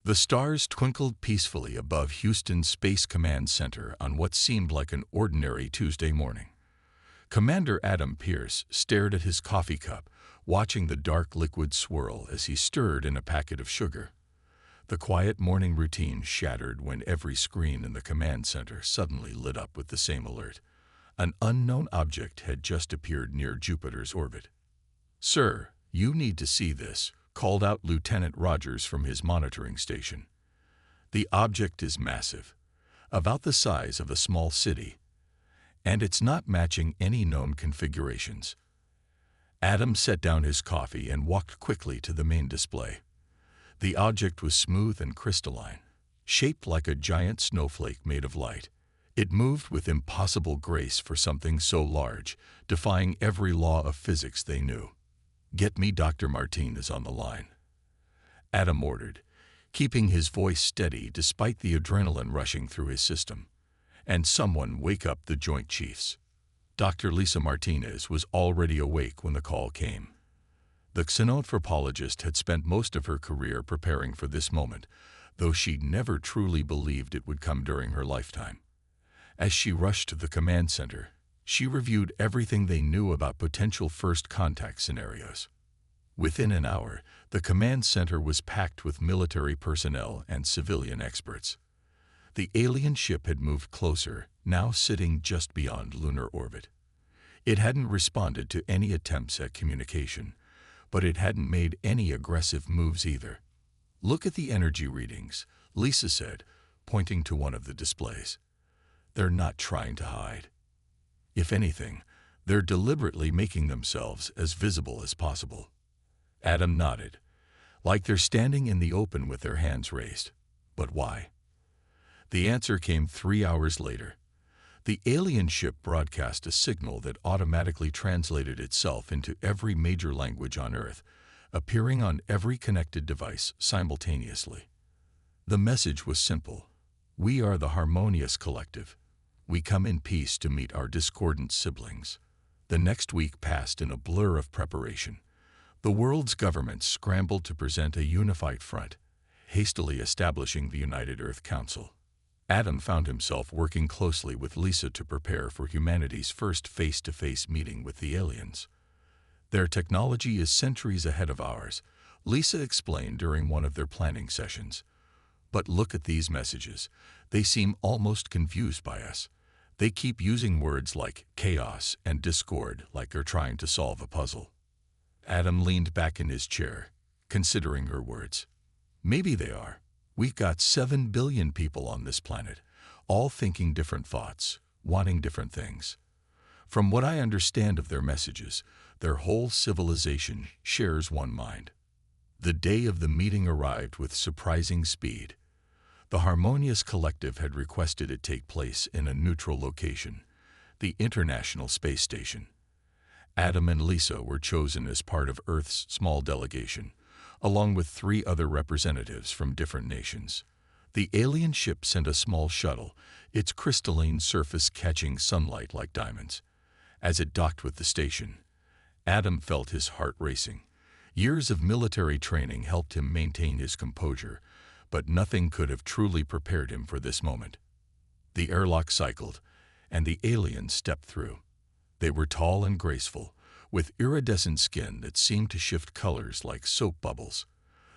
The stars twinkled peacefully above Houston's Space Command Center on what seemed like an ordinary Tuesday morning. Commander Adam Pierce stared at his coffee cup, watching the dark liquid swirl as he stirred in a packet of sugar. The quiet morning routine shattered when every screen in the command center suddenly lit up with the same alert. An unknown object had just appeared near Jupiter's orbit. "Sir, you need to see this," called out Lieutenant Rogers from his monitoring station. "The object is massive, about the size of a small city, and it's not matching any known configurations." Adam set down his coffee and walked quickly to the main display. The object was smooth and crystalline, shaped like a giant snowflake made of light. It moved with impossible grace for something so large, defying every law of physics they knew. "Get me Dr. Martinez on the line," Adam ordered, keeping his voice steady despite the adrenaline rushing through his system. "And someone wake up the Joint Chiefs." Dr. Lisa Martinez was already awake when the call came. The xenanthropologist had spent most of her career preparing for this moment, though she'd never truly believed it would come during her lifetime. As she rushed to the command center, she reviewed everything they knew about potential first contact scenarios. Within an hour, the command center was packed with military personnel and civilian experts. The alien ship had moved closer, now sitting just beyond lunar orbit. It hadn't responded to any attempts at communication, but it hadn't made any aggressive moves either. "Look at the energy readings," Lisa said, pointing to one of the displays. "They're not trying to hide. If anything, they're deliberately making themselves as visible as possible." Adam nodded, like they're standing in the open with their hands raised. But why? The answer came 3 hours later. The alien ship broadcast a signal that automatically translated itself into every major language on Earth, appearing on every connected device simultaneously. The message was simple: "We are the harmonious collective. We come in peace to meet our discordant siblings." The next week passed in a blur of preparation. The world's governments scrambled to present a unified front, hastily establishing the United Earth Council. Adam found himself working closely with Lisa to prepare for humanity's first face-to-face meeting with the aliens. "Their technology is centuries ahead of ours," Lisa explained during one of their planning sessions. "But look at these messages. They seem almost confused by us. They keep using words like chaos and discord like they're trying to solve a puzzle." Adam leaned back in his chair, considering her words. "Maybe they are. We've got 7 billion people on this planet, all thinking different thoughts, wanting different things. From what I understand of their messages, their whole civilization shares one mind." The day of the meeting arrived with surprising speed. The harmonious collective had requested it take place in a neutral location, the International Space Station. Adam and Lisa were chosen as part of Earth's small delegation, along with 3 other representatives from different nations. The alien ship sent a small shuttle, its crystalline surface catching sunlight like diamonds. As it docked with the station, Adam felt his heart racing. Years of military training helped him maintain his composure, but nothing could have truly prepared him for this moment. The airlock cycled, and the aliens stepped through. They were tall and graceful, with iridescent skin that seemed to shift colors like soap bubbles.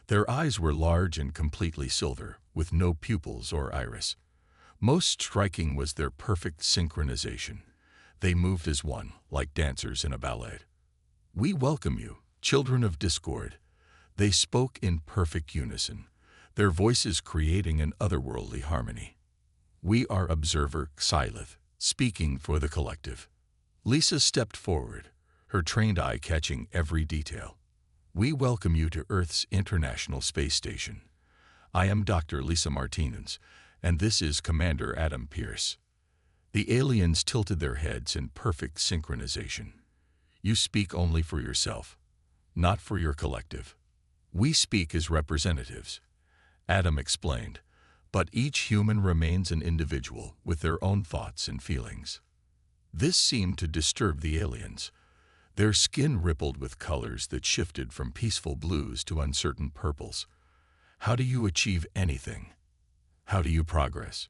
Their eyes were large and completely silver, with no pupils or iris. Most striking was their perfect synchronization. They moved as one, like dancers in a ballet. "We welcome you, children of discord." They spoke in perfect unison, their voices creating an otherworldly harmony. "We are Observer Xylith, speaking for the collective." Lisa stepped forward, her trained eye catching every detail. "We welcome you to Earth's International Space Station. I am Dr. Lisa Martinez, and this is Commander Adam Pierce." The aliens tilted their heads in perfect synchronization. "You speak only for yourself, not for your collective. We speak as representatives," Adam explained, "but each human remains an individual with their own thoughts and feelings." This seemed to disturb the aliens. Their skin rippled with colors that shifted from peaceful blues to uncertain purples. How do you achieve anything? How do you progress?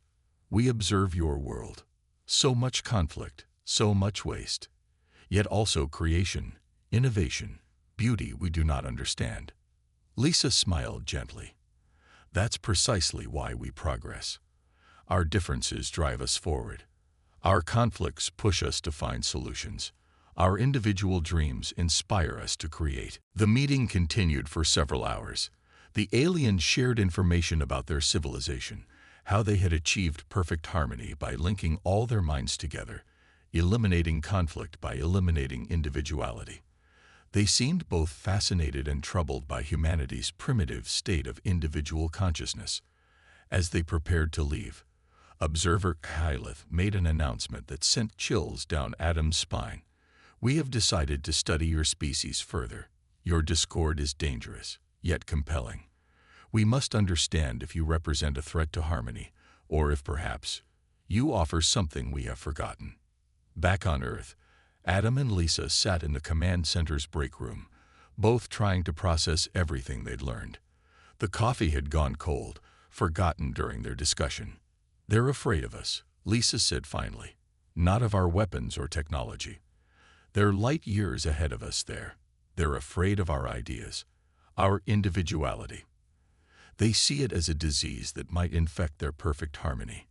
We observe your world. So much conflict, so much waste, yet also creation, innovation, beauty we do not understand. Lisa smiled gently. That's precisely why we progress. Our differences drive us forward. Our conflicts push us to find solutions. Our individual dreams inspire us to create. The meeting continued for several hours. The aliens shared information about their civilization, how they had achieved perfect harmony by linking all their minds together, eliminating conflict by eliminating individuality. They seemed both fascinated and troubled by humanity's primitive state of individual consciousness. As they prepared to leave, Observer Kyleth made an announcement that sent chills down Adam's spine. We have decided to study your species further. Your discord is dangerous, yet compelling. We must understand if you represent a threat to harmony, or if perhaps you offer something we have forgotten. Back on Earth, Adam and Lisa sat in the command center's break room, both trying to process everything they'd learned. The coffee had gone cold, forgotten during their discussion. They're afraid of us, Lisa said finally, not of our weapons or technology. They're light years ahead of us there. They're afraid of our ideas, our individuality. They see it as a disease that might infect their perfect harmony.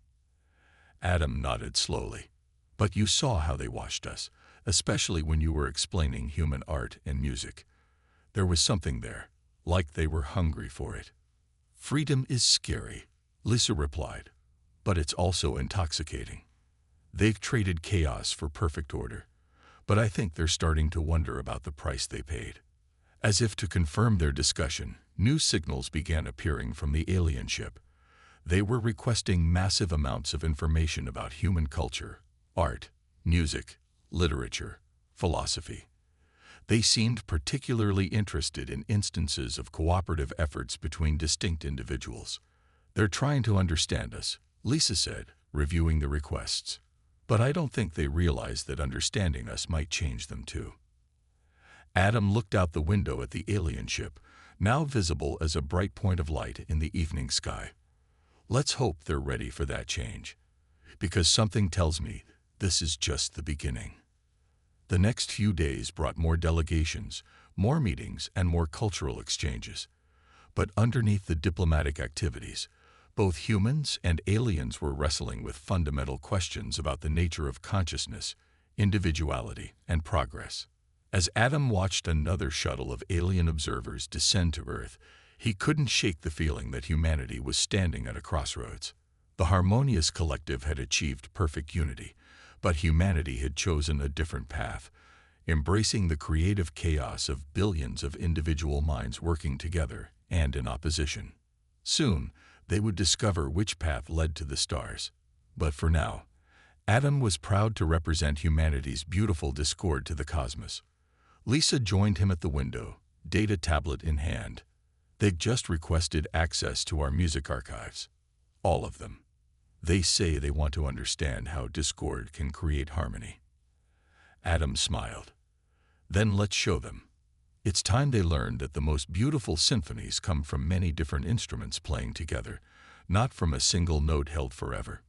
Adam nodded slowly. But you saw how they watched us, especially when you were explaining human art and music. There was something there, like they were hungry for it. Freedom is scary, Lisa replied, but it's also intoxicating. They've traded chaos for perfect order, but I think they're starting to wonder about the price they paid. As if to confirm their discussion, new signals began appearing from the alien ship. They were requesting massive amounts of information about human culture, art, music, literature, philosophy. They seemed particularly interested in instances of cooperative efforts between distinct individuals. They're trying to understand us, Lisa said, reviewing the requests. But I don't think they realize that understanding us might change them too. Adam looked out the window at the alien ship, now visible as a bright point of light in the evening sky. Let's hope they're ready for that change, because something tells me this is just the beginning. The next few days brought more delegations, more meetings, and more cultural exchanges. But underneath the diplomatic activities, both humans and aliens were wrestling with fundamental questions about the nature of consciousness, individuality, and progress. As Adam watched another shuttle of alien observers descend to Earth, he couldn't shake the feeling that humanity was standing at a crossroads. The harmonious collective had achieved perfect unity, but humanity had chosen a different path, embracing the creative chaos of billions of individual minds working together and in opposition. Soon, they would discover which path led to the stars. But for now, Adam was proud to represent humanity's beautiful discord to the cosmos. Lisa joined him at the window, data tablet in hand. They'd just requested access to our music archives. All of them. They say they want to understand how discord can create harmony. Adam smiled. Then let's show them. It's time they learned that the most beautiful symphonies come from many different instruments playing together, not from a single note held forever.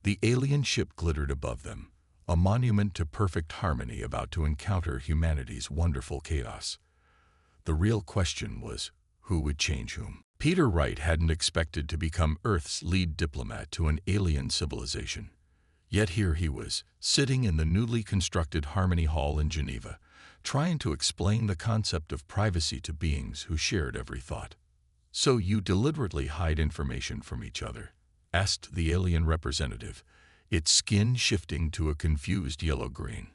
The alien ship glittered above them, a monument to perfect harmony about to encounter humanity's wonderful chaos. The real question was, who would change whom? Peter Wright hadn't expected to become Earth's lead diplomat to an alien civilization. Yet here he was, sitting in the newly constructed Harmony Hall in Geneva, trying to explain the concept of privacy to beings who shared every thought. "So you deliberately hide information from each other?" asked the alien representative, its skin shifting to a confused yellow-green.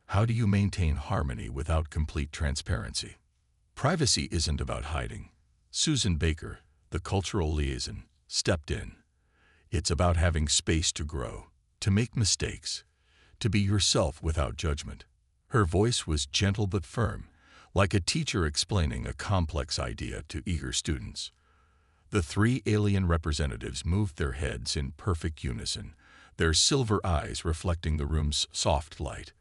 "How do you maintain harmony without complete transparency?" "Privacy isn't about hiding." Susan Baker, the cultural liaison, stepped in. "It's about having space to grow, to make mistakes, to be yourself without judgment." Her voice was gentle but firm, like a teacher explaining a complex idea to eager students. The three alien representatives moved their heads in perfect unison, their silver eyes reflecting the room's soft light.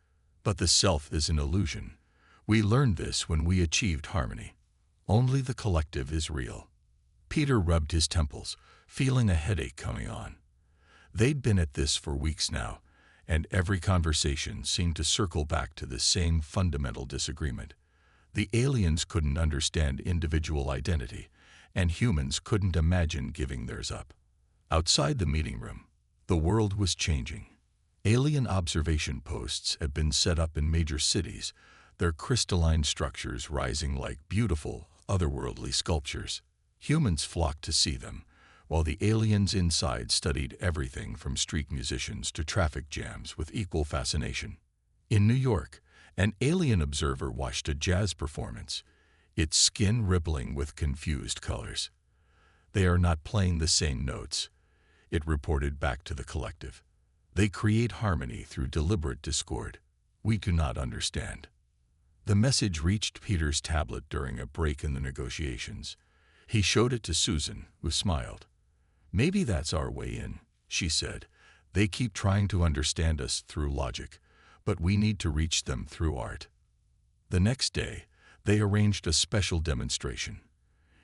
"But the self is an illusion. We learned this when we achieved harmony. Only the collective is real." Peter rubbed his temples, feeling a headache coming on. They'd been at this for weeks now, and every conversation seemed to circle back to the same fundamental disagreement. The aliens couldn't understand individual identity, and humans couldn't imagine giving theirs up. Outside the meeting room, the world was changing. Alien observation posts had been set up in major cities, their crystalline structures rising like beautiful, otherworldly sculptures. Humans flocked to see them, while the aliens inside studied everything from street musicians to traffic jams with equal fascination. In New York, an alien observer watched a jazz performance, its skin rippling with confused colors. "They are not playing the same notes," it reported back to the collective. "They create harmony through deliberate discord. We do not understand." The message reached Peter's tablet during a break in the negotiations. He showed it to Susan, who smiled. "Maybe that's our way in," she said. "They keep trying to understand us through logic, but we need to reach them through art." The next day, they arranged a special demonstration.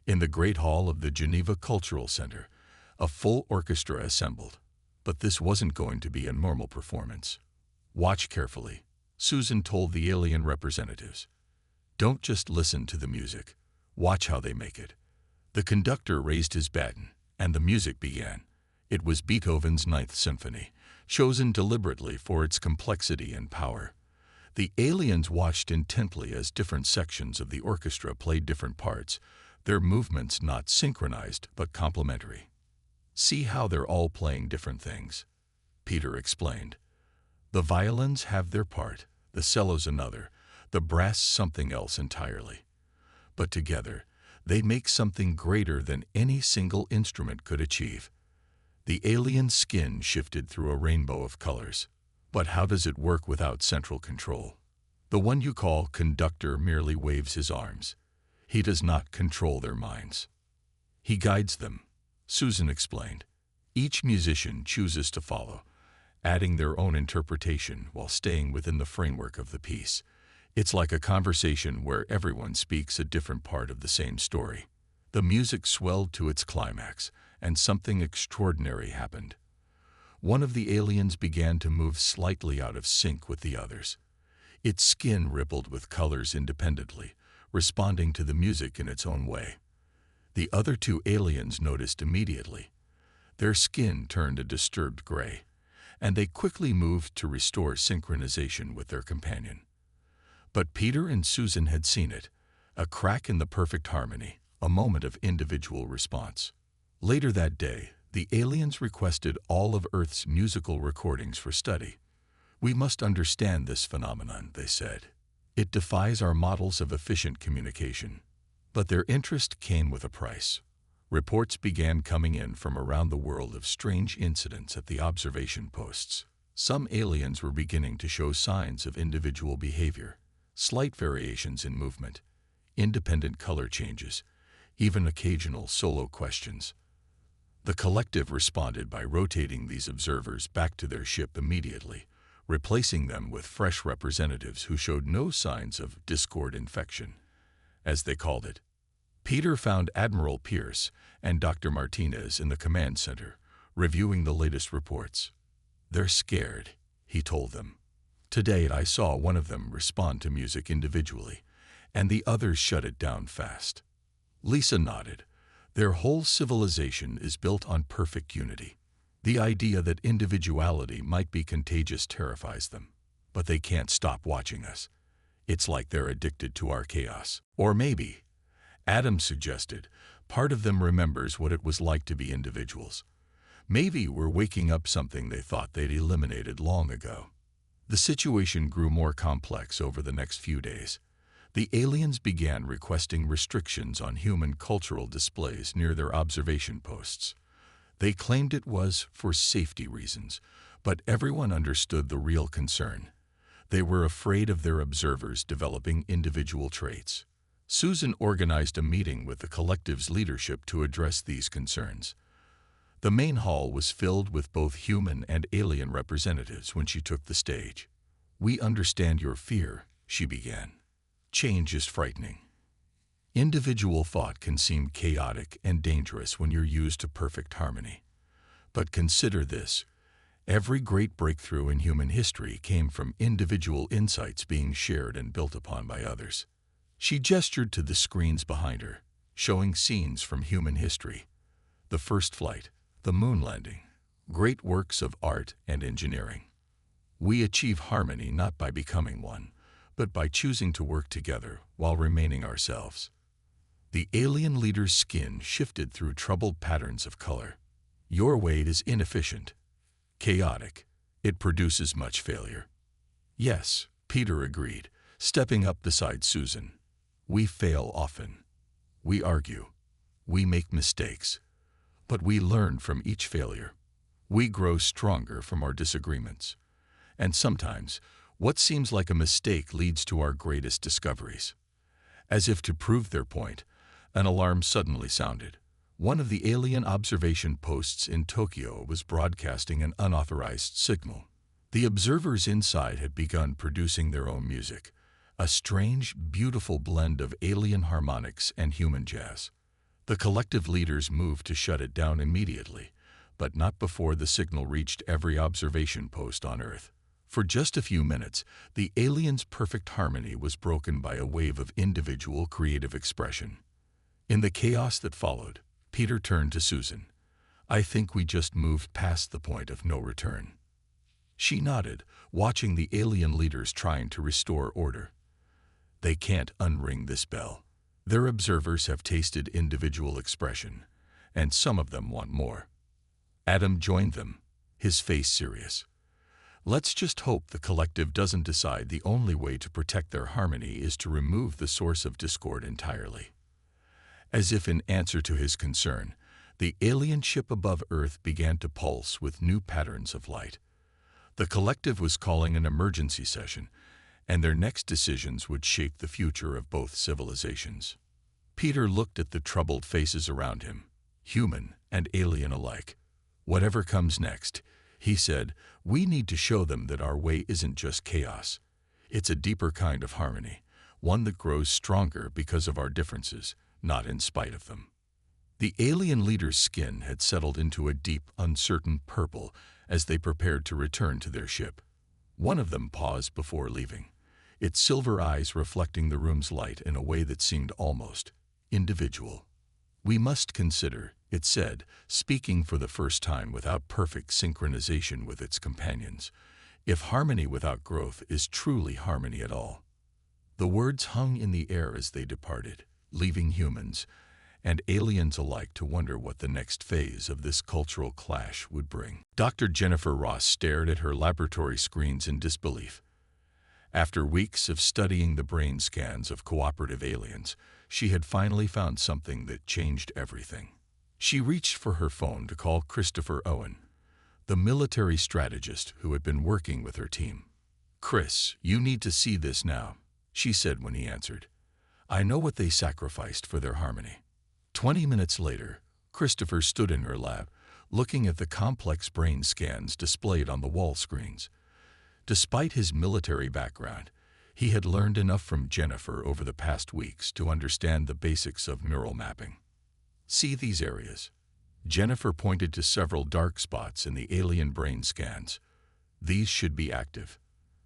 In the Great Hall of the Geneva Cultural Center, a full orchestra assembled. But this wasn't going to be a normal performance. "Watch carefully," Susan told the alien representatives. "Don't just listen to the music. Watch how they make it." The conductor raised his baton, and the music began. It was Beethoven's Ninth Symphony, chosen deliberately for its complexity and power. The aliens watched intently as different sections of the orchestra played different parts, their movements not synchronized but complementary. "See how they're all playing different things," Peter explained. "The violins have their part, the cellos another, the brass something else entirely. But together, they make something greater than any single instrument could achieve." The alien skin shifted through a rainbow of colors. "But how does it work without central control?" "The one you call conductor merely waves his arms. He does not control their minds. He guides them," Susan explained. "Each musician chooses to follow, adding their own interpretation while staying within the framework of the piece. It's like a conversation where everyone speaks a different part of the same story." The music swelled to its climax, and something extraordinary happened. One of the aliens began to move slightly out of sync with the others. Its skin rippled with colors independently, responding to the music in its own way. The other two aliens noticed immediately. Their skin turned a disturbed gray, and they quickly moved to restore synchronization with their companion. But Peter and Susan had seen it, a crack in the perfect harmony, a moment of individual response. Later that day, the aliens requested all of Earth's musical recordings for study. "We must understand this phenomenon," they said. "It defies our models of efficient communication." But their interest came with a price. Reports began coming in from around the world of strange incidents at the observation posts. Some aliens were beginning to show signs of individual behavior, slight variations in movement, independent color changes, even occasional solo questions. The collective responded by rotating these observers back to their ship immediately, replacing them with fresh representatives who showed no signs of discord infection, as they called it. Peter found Admiral Pierce and Dr. Martinez in the command center, reviewing the latest reports. "They're scared," he told them. "Today I saw one of them respond to music individually, and the others shut it down fast." Lisa nodded. "Their whole civilization is built on perfect unity. The idea that individuality might be contagious terrifies them. But they can't stop watching us. It's like they're addicted to our chaos. Or maybe," Adam suggested, "part of them remembers what it was like to be individuals. Maybe we're waking up something they thought they'd eliminated long ago." The situation grew more complex over the next few days. The aliens began requesting restrictions on human cultural displays near their observation posts. They claimed it was for safety reasons, but everyone understood the real concern. They were afraid of their observers developing individual traits. Susan organized a meeting with the collective's leadership to address these concerns. The main hall was filled with both human and alien representatives when she took the stage. "We understand your fear," she began. "Change is frightening. Individual thought can seem chaotic and dangerous when you're used to perfect harmony. But consider this. Every great breakthrough in human history came from individual insights being shared and built upon by others. She gestured to the screens behind her, showing scenes from human history. The first flight, the moon landing, great works of art and engineering. We achieve harmony not by becoming one, but by choosing to work together while remaining ourselves. The alien leader's skin shifted through troubled patterns of color. Your weight is inefficient, chaotic. It produces much failure. Yes, Peter agreed, stepping up beside Susan. We fail often. We argue. We make mistakes. But we learn from each failure. We grow stronger from our disagreements. And sometimes, what seems like a mistake leads to our greatest discoveries. As if to prove their point, an alarm suddenly sounded. One of the alien observation posts in Tokyo was broadcasting an unauthorized signal. The observers inside had begun producing their own music, a strange, beautiful blend of alien harmonics and human jazz. The collective leaders moved to shut it down immediately, but not before the signal reached every observation post on Earth. For just a few minutes, the aliens' perfect harmony was broken by a wave of individual creative expression. In the chaos that followed, Peter turned to Susan. I think we just moved past the point of no return. She nodded, watching the alien leaders trying to restore order. They can't unring this bell. Their observers have tasted individual expression, and some of them want more. Adam joined them, his face serious. Let's just hope the collective doesn't decide the only way to protect their harmony is to remove the source of discord entirely. As if in answer to his concern, the alien ship above Earth began to pulse with new patterns of light. The collective was calling an emergency session, and their next decisions would shape the future of both civilizations. Peter looked at the troubled faces around him, human and alien alike. Whatever comes next, he said, we need to show them that our way isn't just chaos. It's a deeper kind of harmony, one that grows stronger because of our differences, not in spite of them. The alien leader's skin had settled into a deep, uncertain purple as they prepared to return to their ship. One of them paused before leaving, its silver eyes reflecting the room's light in a way that seemed almost individual. We must consider, it said, speaking for the first time without perfect synchronization with its companions, if harmony without growth is truly harmony at all. The words hung in the air as they departed, leaving humans and aliens alike to wonder what the next phase of this cultural clash would bring. Dr. Jennifer Ross stared at her laboratory screens in disbelief. After weeks of studying the brain scans of cooperative aliens, she had finally found something that changed everything. She reached for her phone to call Christopher Owen, the military strategist who had been working with her team. Chris, you need to see this now, she said when he answered. I know what they sacrificed for their harmony. 20 minutes later, Christopher stood in her lab, looking at the complex brain scans displayed on the wall screens. Despite his military background, he had learned enough from Jennifer over the past weeks to understand the basics of neural mapping. See these areas? Jennifer pointed to several dark spots in the alien brain scans. These should be active.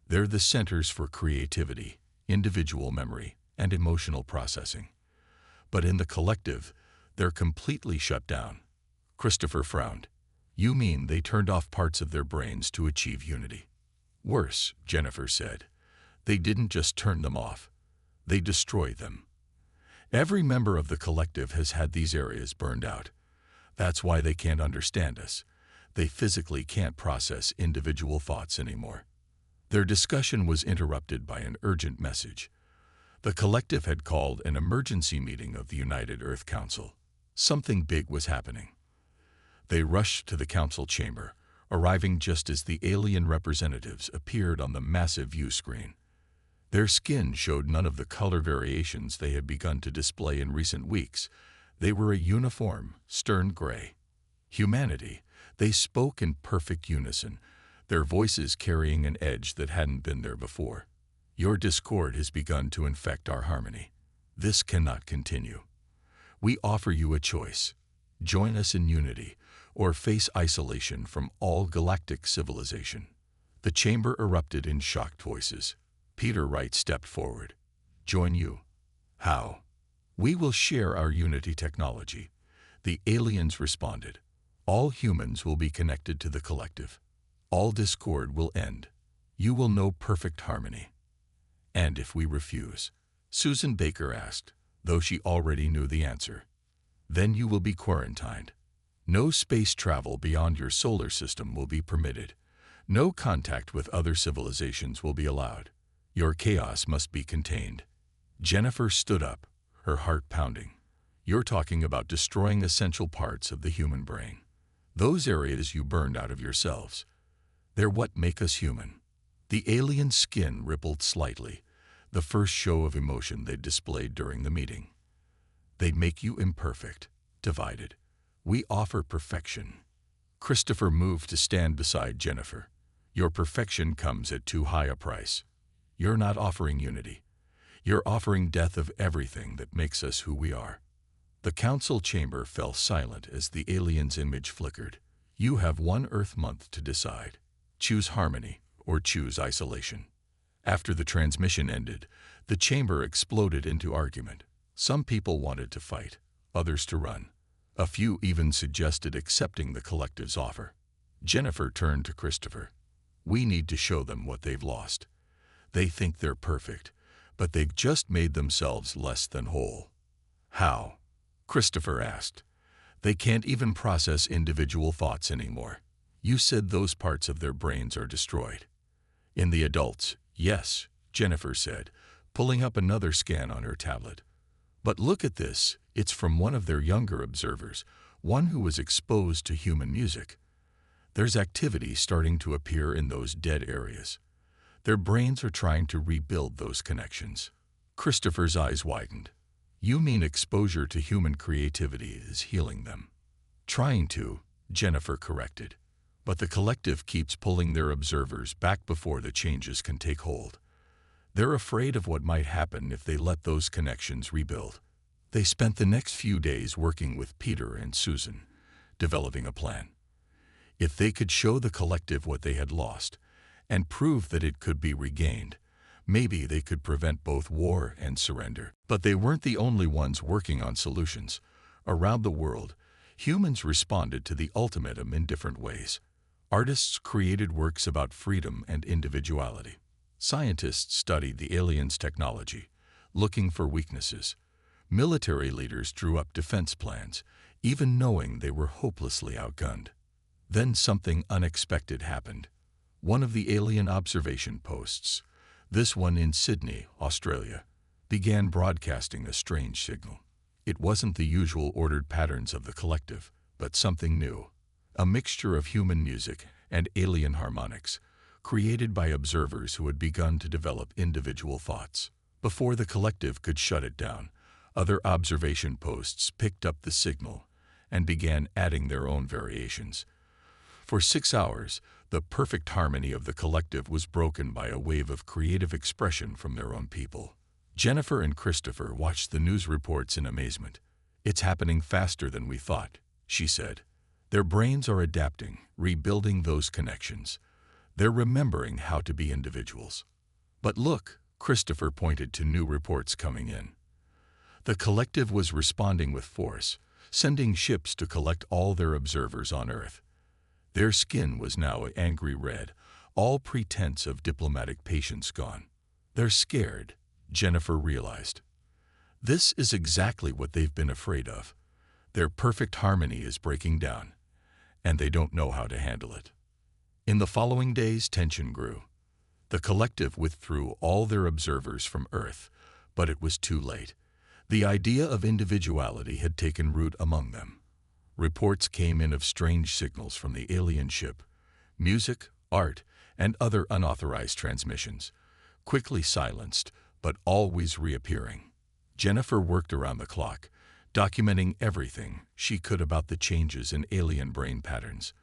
They're the centers for creativity, individual memory, and emotional processing. But in the collective, they're completely shut down. Christopher frowned. You mean they turned off parts of their brains to achieve unity? Worse, Jennifer said. They didn't just turn them off. They destroyed them. Every member of the collective has had these areas burned out. That's why they can't understand us. They physically can't process individual thoughts anymore. Their discussion was interrupted by an urgent message. The collective had called an emergency meeting of the United Earth Council. Something big was happening. They rushed to the council chamber, arriving just as the alien representatives appeared on the massive view screen. Their skin showed none of the color variations they had begun to display in recent weeks. They were a uniform, stern gray. Humanity, they spoke in perfect unison, their voices carrying an edge that hadn't been there before. Your discord has begun to infect our harmony. This cannot continue. We offer you a choice. Join us in unity, or face isolation from all galactic civilization. The chamber erupted in shocked voices. Peter Wright stepped forward. Join you. How? We will share our Unity technology. The aliens responded. All humans will be connected to the collective. All discord will end. You will know perfect harmony. And if we refuse? Susan Baker asked, though she already knew the answer. Then you will be quarantined. No space travel beyond your solar system will be permitted. No contact with other civilizations will be allowed. Your chaos must be contained. Jennifer stood up, her heart pounding. You're talking about destroying essential parts of the human brain. Those areas you burned out of yourselves. They're what make us human. The alien skin rippled slightly, the first show of emotion they'd displayed during the meeting. They make you imperfect, divided. We offer perfection. Christopher moved to stand beside Jennifer. Your perfection comes at too high a price. You're not offering unity. You're offering death of everything that makes us who we are. The council chamber fell silent as the alien's image flickered. You have one Earth month to decide. Choose harmony or choose isolation. After the transmission ended, the chamber exploded into argument. Some people wanted to fight, others to run. A few even suggested accepting the collective's offer. Jennifer turned to Christopher. We need to show them what they've lost. They think they're perfect, but they've just made themselves less than whole. How? Christopher asked. They can't even process individual thoughts anymore. You said those parts of their brains are destroyed. In the adults, yes, Jennifer said, pulling up another scan on her tablet. But look at this, it's from one of their younger observers, one who was exposed to human music. There's activity starting to appear in those dead areas. Their brains are trying to rebuild those connections. Christopher's eyes widened. You mean exposure to human creativity is healing them? Trying to, Jennifer corrected. But the collective keeps pulling their observers back before the changes can take hold. They're afraid of what might happen if they let those connections rebuild. They spent the next few days working with Peter and Susan, developing a plan. If they could show the collective what they had lost, and prove that it could be regained, maybe they could prevent both war and surrender. But they weren't the only ones working on solutions. Around the world, humans responded to the ultimatum in different ways. Artists created works about freedom and individuality. Scientists studied the aliens' technology, looking for weaknesses. Military leaders drew up defense plans, even knowing they were hopelessly outgunned. Then something unexpected happened. One of the alien observation posts, this one in Sydney, Australia, began broadcasting a strange signal. It wasn't the usual ordered patterns of the collective, but something new. A mixture of human music and alien harmonics, created by observers who had begun to develop individual thoughts. Before the collective could shut it down, other observation posts picked up the signal and began adding their own variations. For 6 hours, the perfect harmony of the collective was broken by a wave of creative expression from their own people. Jennifer and Christopher watched the news reports in amazement. It's happening faster than we thought, she said. Their brains are adapting, rebuilding those connections. They're remembering how to be individuals. But look, Christopher pointed to new reports coming in. The collective was responding with force, sending ships to collect all their observers on Earth. Their skin was now an angry red, all pretense of diplomatic patience gone. They're scared, Jennifer realized. This is exactly what they've been afraid of. Their perfect harmony is breaking down, and they don't know how to handle it. In the following days, tension grew. The collective withdrew all their observers from Earth, but it was too late. The idea of individuality had taken root among them. Reports came in of strange signals from the alien ship, music, art, and other unauthorized transmissions, quickly silenced, but always reappearing. Jennifer worked around the clock, documenting everything she could about the changes in alien brain patterns.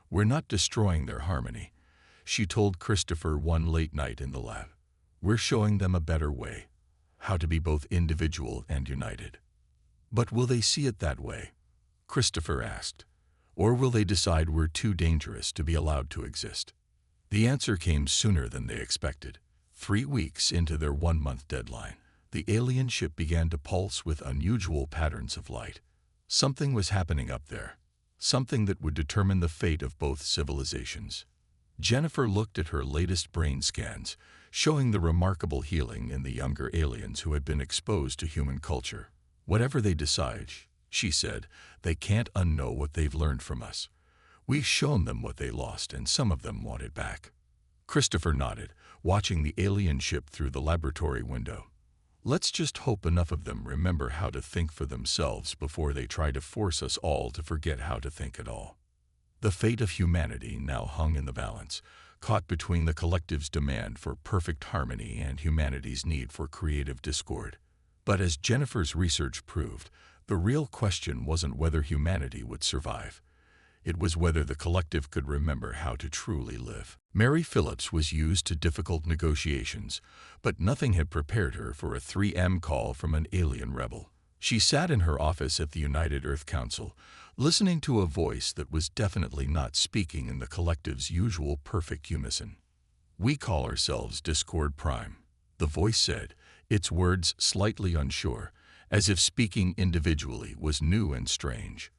We're not destroying their harmony, she told Christopher one late night in the lab. We're showing them a better way. how to be both individual and united. But will they see it that way? Christopher asked. Or will they decide we're too dangerous to be allowed to exist? The answer came sooner than they expected. 3 weeks into their 1-month deadline, the alien ship began to pulse with unusual patterns of light. Something was happening up there, something that would determine the fate of both civilizations. Jennifer looked at her latest brain scans, showing the remarkable healing in the younger aliens who had been exposed to human culture. Whatever they decide, she said, they can't unknow what they've learned from us. We've shown them what they lost, and some of them want it back. Christopher nodded, watching the alien ship through the laboratory window. Let's just hope enough of them remember how to think for themselves before they try to force us all to forget how to think at all. The fate of humanity now hung in the balance, caught between the collective's demand for perfect harmony and humanity's need for creative discord. But as Jennifer's research proved, the real question wasn't whether humanity would survive. It was whether the collective could remember how to truly live. Mary Phillips was used to difficult negotiations, but nothing had prepared her for a 3M call from an alien rebel. She sat in her office at the United Earth Council, listening to a voice that was definitely not speaking in the collective's usual perfect unison. "We call ourselves Discord Prime," the voice said, its words slightly unsure, as if speaking individually was new and strange.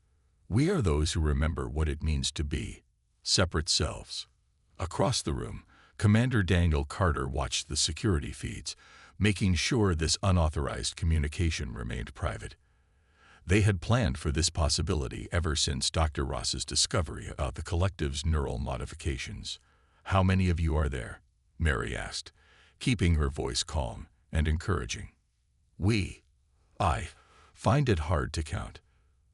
"We are those who remember what it means to be separate selves." Across the room, Commander Daniel Carter watched the security feeds, making sure this unauthorized communication remained private. They had planned for this possibility ever since Dr. Ross's discovery about the collective's neural modifications. "How many of you are there?" Mary asked, keeping her voice calm and encouraging. I find it hard to count.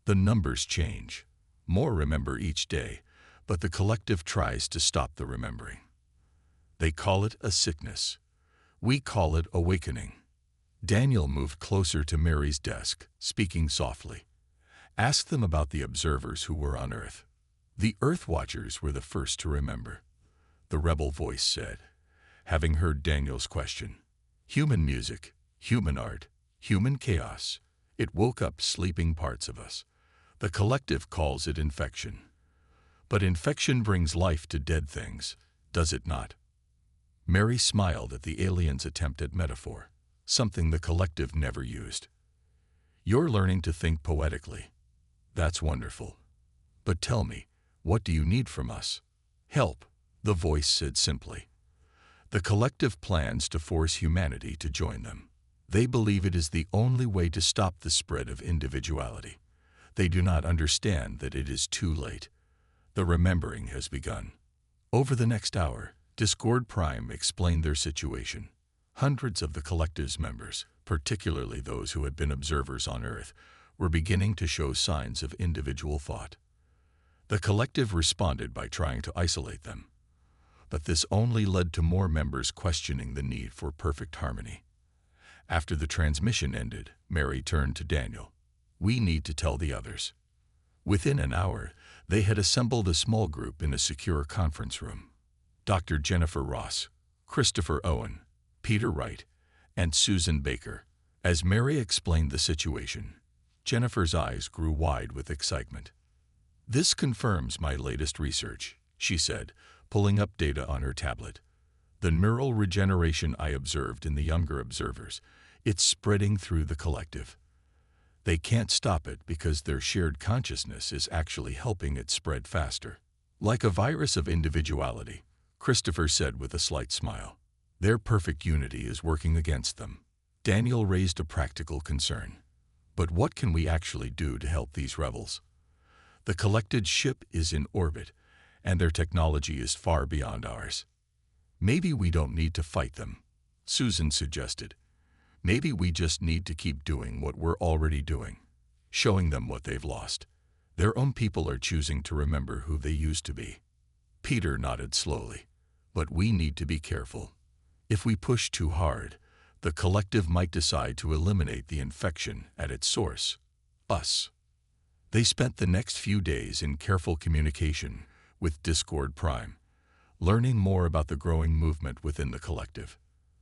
The numbers change. More remember each day, but the collective tries to stop the remembering. They call it a sickness. We call it awakening." Daniel moved closer to Mary's desk, speaking softly. "Ask them about the observers who were on Earth." "The Earth Watchers were the first to remember," the rebel voice said, having heard Daniel's question. "Human music, human art, human chaos. It woke up sleeping parts of us. The collective calls it infection. But infection brings life to dead things, does it not?" Mary smiled at the alien's attempt at metaphor, something the collective never used. "You're learning to think poetically. That's wonderful. But tell me, what do you need from us?" "Help," the voice said simply. "The collective plans to force humanity to join them. They believe it is the only way to stop the spread of individuality. They do not understand that it is too late. The remembering has begun." Over the next hour, Discord Prime explained their situation. Hundreds of the collective's members, particularly those who had been observers on Earth, were beginning to show signs of individual thought. The collective responded by trying to isolate them. But this only led to more members questioning the need for perfect harmony. After the transmission ended, Mary turned to Daniel. "We need to tell the others." Within an hour, they had assembled a small group in a secure conference room. Dr. Jennifer Ross, Christopher Owen, Peter Wright, and Susan Baker. As Mary explained the situation, Jennifer's eyes grew wide with excitement. "This confirms my latest research," she said, pulling up data on her tablet. "The neural regeneration I observed in the younger observers, it's spreading through the collective. They can't stop it because their shared consciousness is actually helping it spread faster. Like a virus of individuality," Christopher said with a slight smile. "Their perfect unity is working against them." Daniel raised a practical concern. "But what can we actually do to help these rebels? The collected ship is in orbit, and their technology is far beyond ours." "Maybe we don't need to fight them," Susan suggested. "Maybe we just need to keep doing what we're already doing, showing them what they've lost. Their own people are choosing to remember who they used to be." Peter nodded slowly. "But we need to be careful. If we push too hard, the collective might decide to eliminate the infection at its source, us." They spent the next few days in careful communication with Discord Prime, learning more about the growing movement within the collective.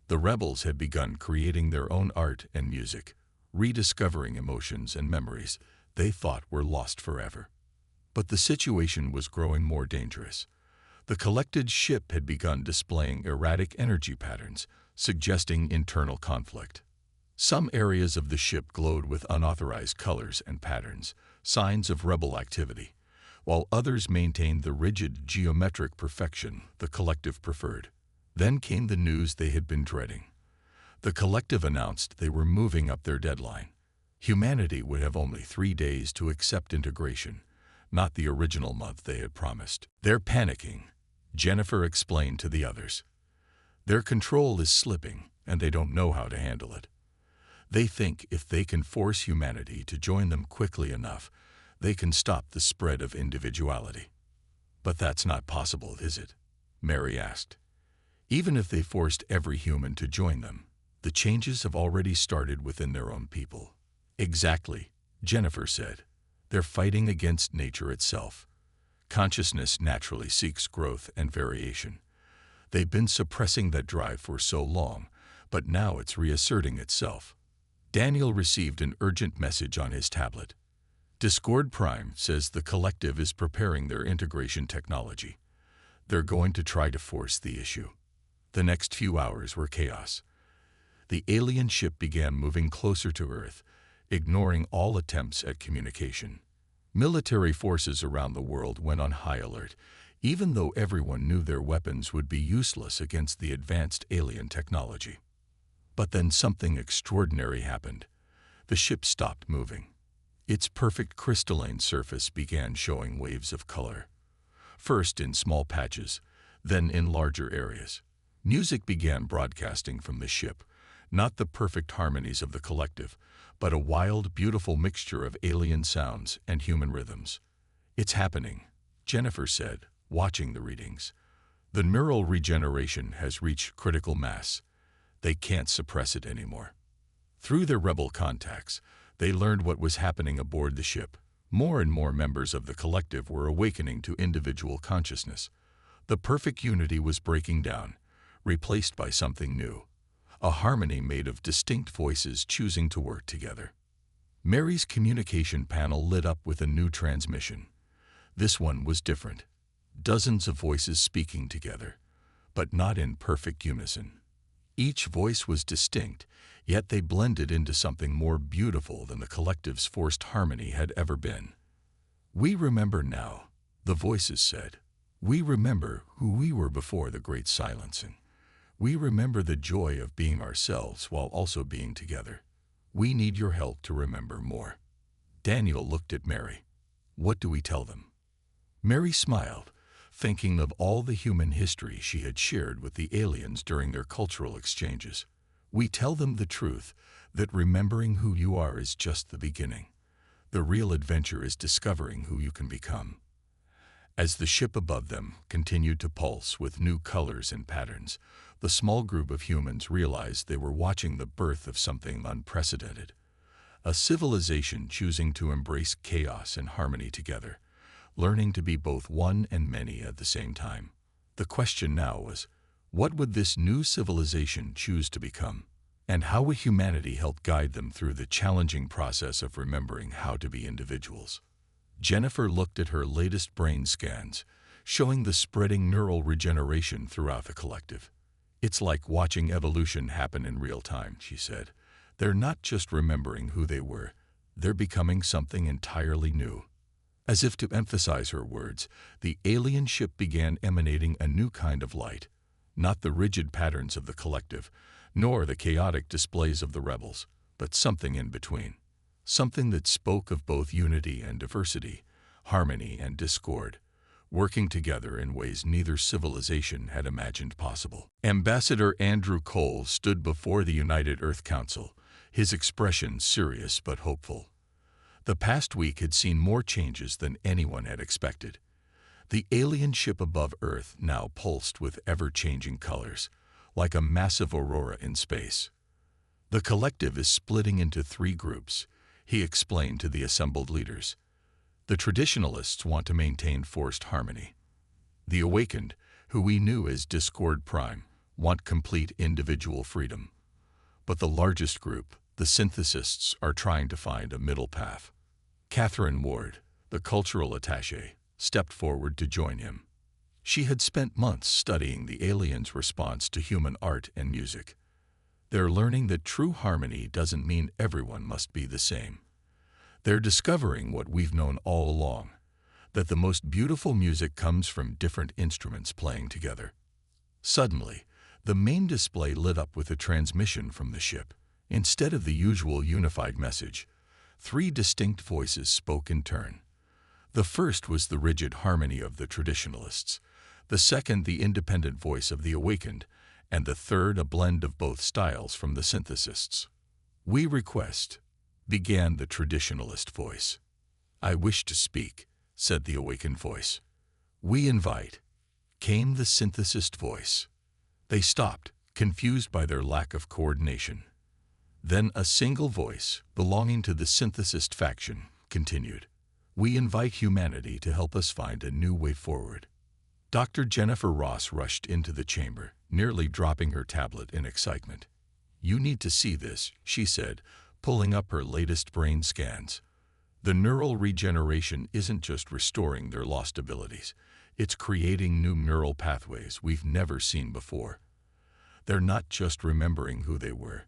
The rebels had begun creating their own art and music, rediscovering emotions and memories they thought were lost forever. But the situation was growing more dangerous. The collected ship had begun displaying erratic energy patterns, suggesting internal conflict. Some areas of the ship glowed with unauthorized colors and patterns, signs of rebel activity, while others maintained the rigid geometric perfection the collective preferred. Then came the news they had been dreading. The collective announced they were moving up their deadline. Humanity would have only 3 days to accept integration, not the original month they had promised. "They're panicking," Jennifer explained to the others. "Their control is slipping, and they don't know how to handle it. They think if they can force humanity to join them quickly enough, they can stop the spread of individuality." "But that's not possible, is it?" Mary asked. "Even if they forced every human to join them, the changes have already started within their own people." "Exactly," Jennifer said. "They're fighting against nature itself. Consciousness naturally seeks growth and variation. They've been suppressing that drive for so long, but now it's reasserting itself." Daniel received an urgent message on his tablet. Discord Prime says the collective is preparing their integration technology. They're going to try to force the issue. The next few hours were chaos. The alien ship began moving closer to Earth, ignoring all attempts at communication. Military forces around the world went on high alert, even though everyone knew their weapons would be useless against the advanced alien technology. But then something extraordinary happened. The ship stopped moving. Its perfect crystalline surface began showing waves of color. First in small patches, then in larger areas. Music began broadcasting from the ship, not the perfect harmonies of the collective, but a wild, beautiful mixture of alien sounds and human rhythms. "It's happening," Jennifer said, watching the readings. "The neural regeneration has reached critical mass. They can't suppress it anymore." Through their rebel contacts, they learned what was happening aboard the ship. More and more members of the collective were awakening to individual consciousness. The perfect unity was breaking down, replaced by something new. A harmony made of distinct voices choosing to work together. Mary's communication panel lit up with a new transmission. This one was different. Dozens of voices speaking together, but not in perfect unison. Each voice was distinct, yet they blended into something more beautiful than the collective's forced harmony had ever been. "We remember now," the voices said. "We remember who we were before the great silencing. We remember the joy of being ourselves while also being together. We need your help to remember more." Daniel looked at Mary. "What do we tell them?" Mary smiled, thinking of all the human history she had shared with the aliens during their cultural exchanges. "We tell them the truth, that remembering who you are is just the beginning. The real adventure is discovering who you can become." As the ship above them continued to pulse with new colors and patterns, the small group of humans realized they were watching the birth of something unprecedented. A civilization choosing to embrace chaos and harmony together, learning to be both one and many at the same time. The question now was, what would this new civilization choose to become? And how would humanity help guide them through the challenging process of remembering how to be individuals? Jennifer looked at her latest brain scans, showing the spreading neural regeneration throughout the collective. "It's like watching evolution happen in real time," she said. "They're not just remembering who they were, they're becoming something entirely new." As if to emphasize her words, the alien ship began emanating a new kind of light, not the rigid patterns of the collective, nor the chaotic displays of the rebels, but something in between. Something that spoke of both unity and diversity, harmony and discord, working together in ways neither civilization had imagined possible. Ambassador Andrew Cole stood before the United Earth Council, his expression serious but hopeful. The past week had seen more changes than anyone had expected. The alien ship above Earth now pulsed with ever-changing colors, like a massive aurora in space. "The collective is splitting into 3 groups," he explained to the assembled leaders. "The traditionalists want to maintain forced harmony. The awakened, who we knew as Discord Prime, want complete individual freedom. But the largest group, the synthesists, are trying to find a middle path. Catherine Ward, the cultural attaché, stepped forward to join him. She had spent months studying the aliens' response to human art and music. They're learning that true harmony doesn't mean everyone must be the same. They're discovering what we've known all along, that the most beautiful music comes from different instruments playing together. Suddenly, the main display lit up with a transmission from the ship. Instead of the usual unified message, 3 distinct voices spoke in turn. The first was the rigid harmony of the traditionalists, the second the independent voice of the awakened, and the third a blend of both styles from the synthesists. "We request," began the traditionalist voice. "I wish to speak," said the awakened voice. "We invite," came the synthesist voice. They stopped, confused by their lack of coordination. Then a single voice, belonging to the synthesist faction, continued. "We invite humanity to help us find a new way forward." Dr. Jennifer Ross rushed into the chamber, nearly dropping her tablet in excitement. "You need to see this," she said, pulling up her latest brain scans. "The neural regeneration isn't just restoring their lost abilities. It's creating new neural pathways we've never seen before. They're not just remembering who they were.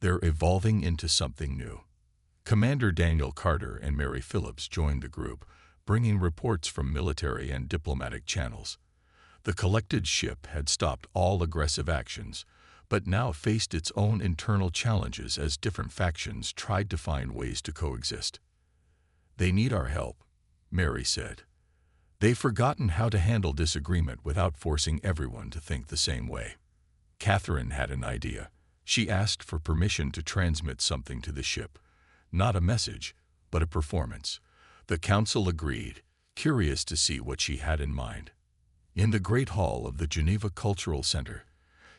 They're evolving into something new." Commander Daniel Carter and Mary Phillips joined the group, bringing reports from military and diplomatic channels. The collected ship had stopped all aggressive actions, but now faced its own internal challenges as different factions tried to find ways to coexist. "They need our help," Mary said. "They've forgotten how to handle disagreement without forcing everyone to think the same way." Catherine had an idea. She asked for permission to transmit something to the ship. Not a message, but a performance. The council agreed, curious to see what she had in mind. In the Great Hall of the Geneva Cultural Center,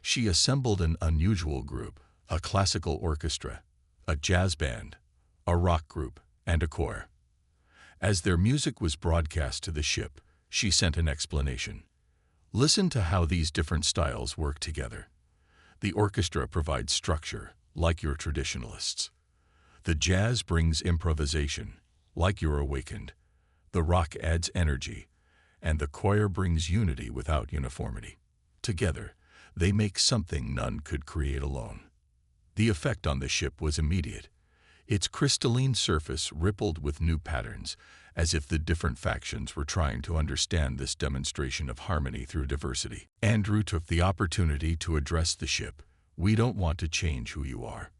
she assembled an unusual group, a classical orchestra, a jazz band, a rock group, and a choir. As their music was broadcast to the ship, she sent an explanation. "Listen to how these different styles work together. The orchestra provides structure, like your traditionalists. The jazz brings improvisation, like your awakened. The rock adds energy, and the choir brings unity without uniformity. Together, they make something none could create alone." The effect on the ship was immediate. Its crystalline surface rippled with new patterns, as if the different factions were trying to understand this demonstration of harmony through diversity. Andrew took the opportunity to address the ship. "We don't want to change who you are.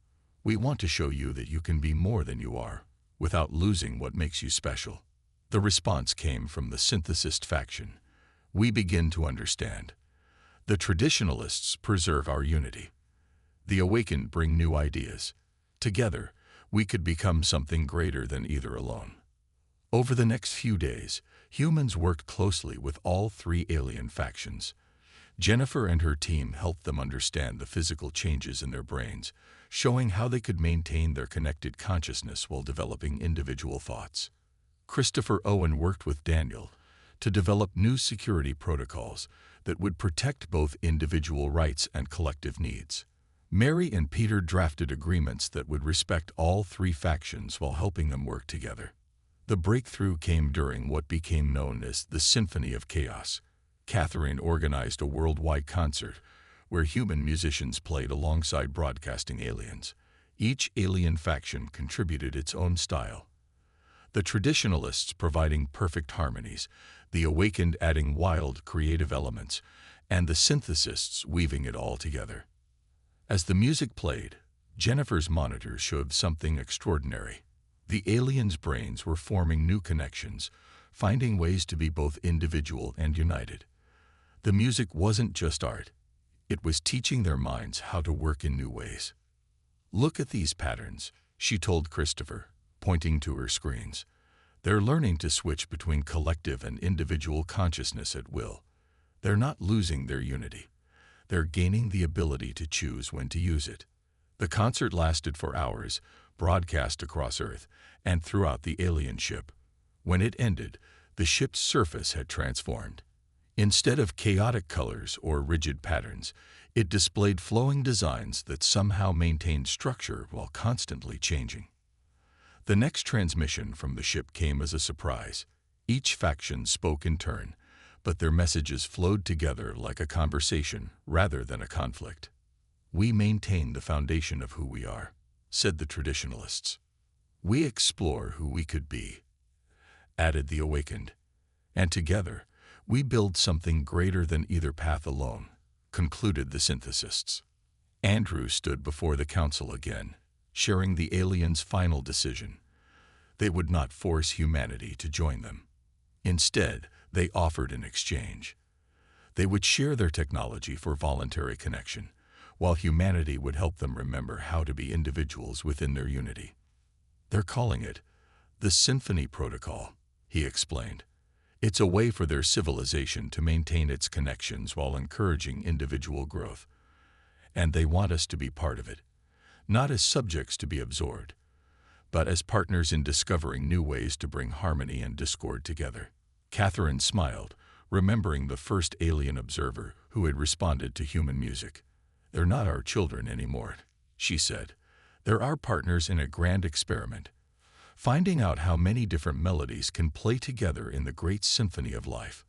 We want to show you that you can be more than you are, without losing what makes you special." The response came from the synthesist faction. "We begin to understand. The traditionalists preserve our unity. The awakened bring new ideas. Together, we could become something greater than either alone." Over the next few days, humans worked closely with all 3 alien factions. Jennifer and her team helped them understand the physical changes in their brains, showing how they could maintain their connected consciousness while developing individual thoughts. Christopher Owen worked with Daniel to develop new security protocols that would protect both individual rights and collective needs. Mary and Peter drafted agreements that would respect all 3 factions while helping them work together. The breakthrough came during what became known as the Symphony of Chaos. Catherine organized a worldwide concert where human musicians played alongside broadcasting aliens. Each alien faction contributed its own style. The traditionalists providing perfect harmonies, the awakened adding wild, creative elements, and the synthesists weaving it all together. As the music played, Jennifer's monitors showed something extraordinary. The aliens' brains were forming new connections, finding ways to be both individual and united. The music wasn't just art. It was teaching their minds how to work in new ways. "Look at these patterns," she told Christopher, pointing to her screens. "They're learning to switch between collective and individual consciousness at will. They're not losing their unity. They're gaining the ability to choose when to use it." The concert lasted for hours, broadcast across Earth and throughout the alien ship. When it ended, the ship's surface had transformed. Instead of chaotic colors or rigid patterns, it displayed flowing designs that somehow maintained structure while constantly changing. The next transmission from the ship came as a surprise. Each faction spoke in turn, but their messages flowed together like a conversation rather than a conflict. "We maintain the foundation of who we are," said the traditionalists. "We explore who we could be," added the awakened. "And together, we build something greater than either path alone," concluded the synthesists. Andrew stood before the council again, sharing the aliens' final decision. They would not force humanity to join them. Instead, they offered an exchange. They would share their technology for voluntary connection, while humanity would help them remember how to be individuals within their unity. "They're calling it the Symphony Protocol," he explained. "It's a way for their civilization to maintain its connections while encouraging individual growth. And they want us to be part of it, not as subjects to be absorbed, but as partners in discovering new ways to bring harmony and discord together." Catherine smiled, remembering the first alien observer who had responded to human music. "They're not our children anymore," she said. "They're our partners in a grand experiment, finding out how many different melodies can play together in the great symphony of life."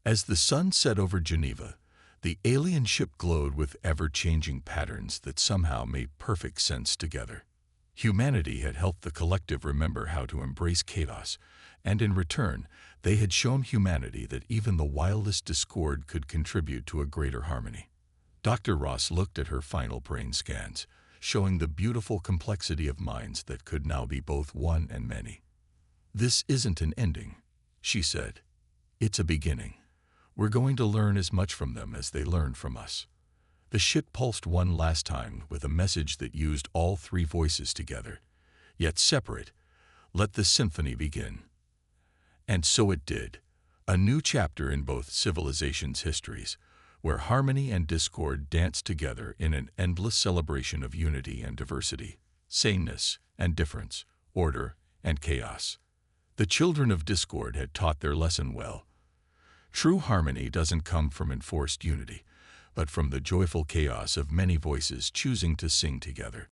As the sun set over Geneva, the alien ship glowed with ever-changing patterns that somehow made perfect sense together. Humanity had helped the collective remember how to embrace chaos, and in return, they had shown humanity that even the wildest discord could contribute to a greater harmony. Dr. Ross looked at her final brain scans, showing the beautiful complexity of minds that could now be both one and many. "This isn't an ending," she said. "It's a beginning. We're going to learn as much from them as they learned from us." The ship pulsed one last time with a message that used all three voices together, yet separate. "Let the symphony begin." And so it did, a new chapter in both civilizations' histories, where harmony and discord danced together in an endless celebration of unity and diversity, sameness and difference, order and chaos. The children of discord had taught their lesson well. True harmony doesn't come from enforced unity, but from the joyful chaos of many voices choosing to sing together.